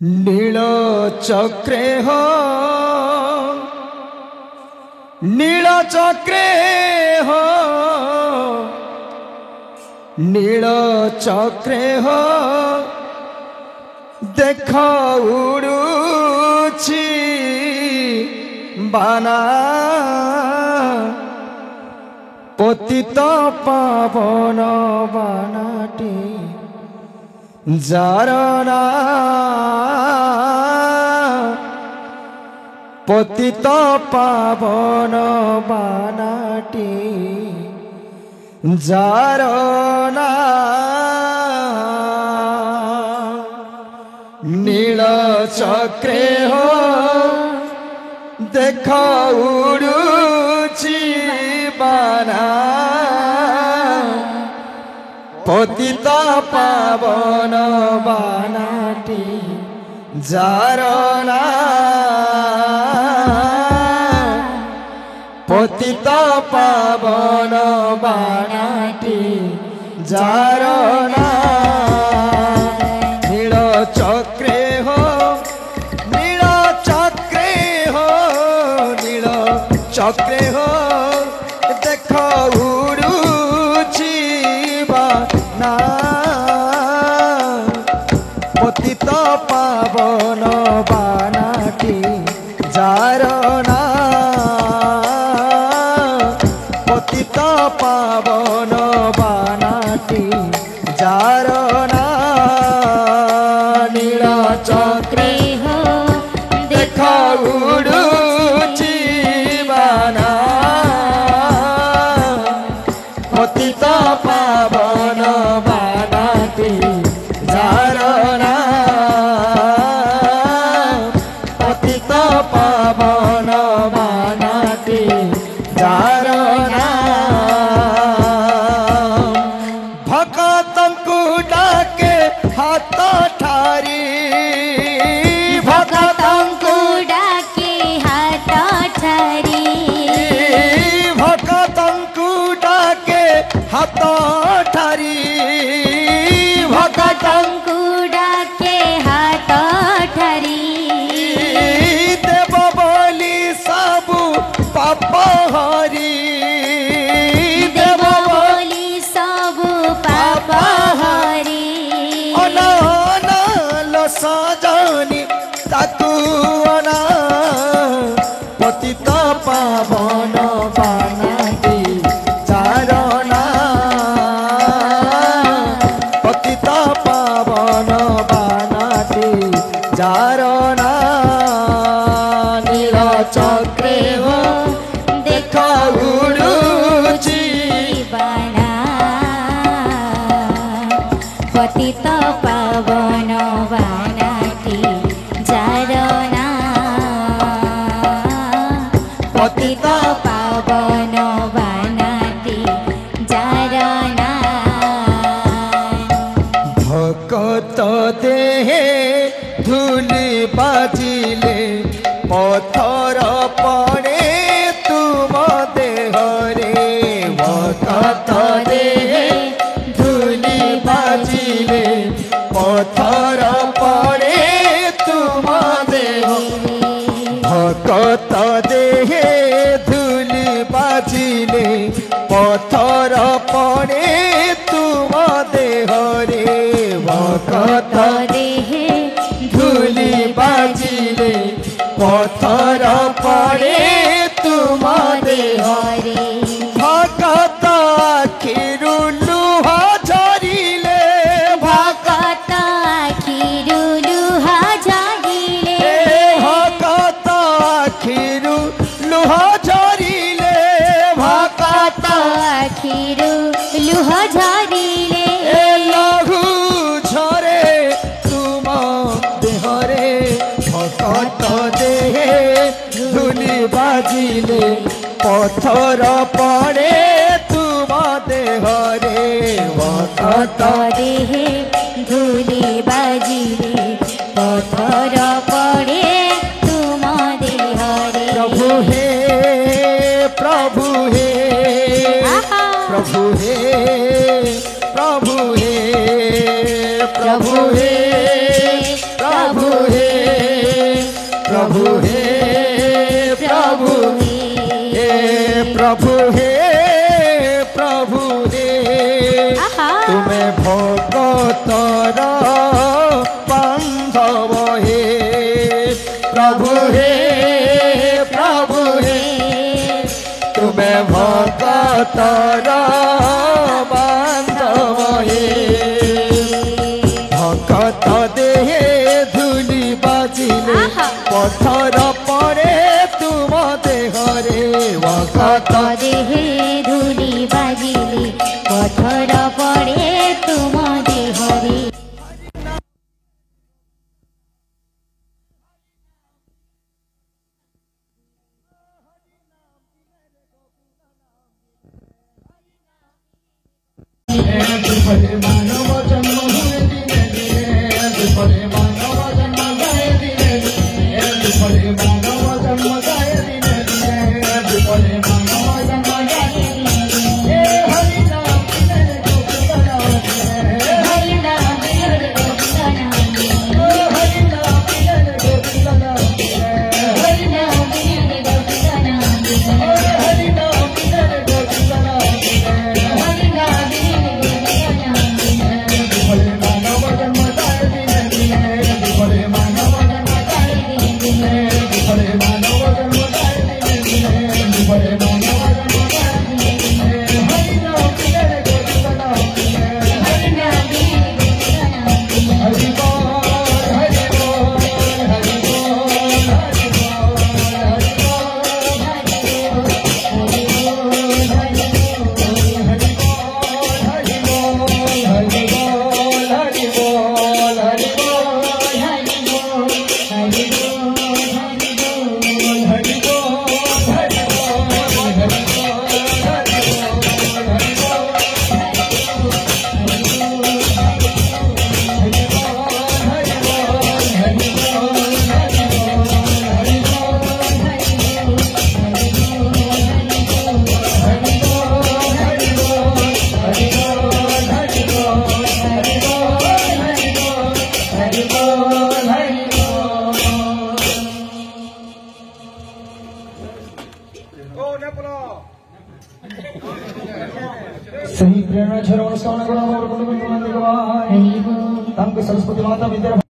নীল চক্রে হো নীল চক্রে হো নীল চক্রে হো দেখ উড়ুছি বানা পতিত পাবন বানাটি জারনা পতিত পাবন বানাটি জারনা নীল চক্রে হো দেখ উড়ুছি বানা পতিত পাবন বানাটি জারনা পতিত পাবন বানাটি জারনা নীল চক্রে হো নীল চক্রে হো নীল চক্রে হো দেখ উড়ুছি বানা পতিত পাবন বানাটি জারনা পতিত পাবন বানাটি জারনা নীল চক্রে হো দেখ উড়ুছি বানা পতিত পাবন বানাটি জারনা পতিত পাবন বানাটি জারনা ভক্তଙ୍କୁ ডাকে হাত ঠারি ভক্তଙ୍କୁ ডাকে হাত ঠারি ভক্তଙ୍କୁ ডাকে হাত ঠারি ভক্তଙ୍କୁ ডাকে হাত ঠারি দেব বলি সবু পাপ হরি দেব বলি সবু পাপ হরি অনাল সজনি তাকু অনা পতিত পাবন বানাটি চারণা পতিত পাবন বানাটি চারণা নীল চক্রে হো দেখ উড়ুছি বানা পতিত পাবন বানাটি জারনা পতিত পাবন বানাটি জারনা ভকত দেহে ধুলি বাজিলে পথর পড়ে তুম দেহরে ভকত দেহে ধুলি বাজিলে পথর পড়ে তুম দেহ ভকত দেহে ধুলি বাজিলে পথর পড়ে তুম দেহরে ভকত দেহে ধুলি বাজিলে পথর পড়ে তুম দেহরে ভকত আখিরু লুহ ঝরিলে ভকত আখিরু লুহ ঝরিলে ভকত আখিরু লুহ ঝরিলে ভকত আখিরু লুহ ঝরিলে লঘু ঝরে তুম দেহরে ভকত দেহে ধুলি বাজিলে পথর পড়ে তুম দেহরে ভকত দেহে ধুলি বাজিলে পথর পড়ে তুম দেহরে প্রভু হে প্রভু হে প্রভু হে প্রভু হে প্রভু হে প্রভু হে प्रभु हे प्रभु हे प्रभु हे प्रभु हे आहा तुमे भगतर बांधव हे प्रभु हे प्रभु हे तुमे भगतर बांधव हे भगत देहे धूली बाजिले आहा। पथर पड़े तुम देहरे भगत देहे धूली बाजिले पथर पड़े तुम देहरे मानव जन्म हुए दिने दिने मानव जन्म गए दिने दिने मानव जन्म गए दिने दिने मानव जन्म गए दिने हरि नाम तेरे गोविंद नाम हरि नाम तेरे गोविंद नाम हरि नाम तेरे गोविंद नाम हरि नाम तेरे गोविंद नाम हरि नाम तेरे गोविंद नाम हरि नाम भले मानव जन्म जाए दिने दिने भले मानव जन्म जाए दिने दिने भले मानव जन्म जाए दिने दिने भले मानव जन्म जाए दिने दिने हरि नाम तेरे गोविंद नाम हरि नाम तेरे गोविंद नाम हरि बोल हरि बोल हरि बोल हरि बोल हरि बोल हरि बोल हरि सही प्रेरणा छरवण श्रवण गुण और गुण गुण गुण हरि बोल सरस्वती माता विद्या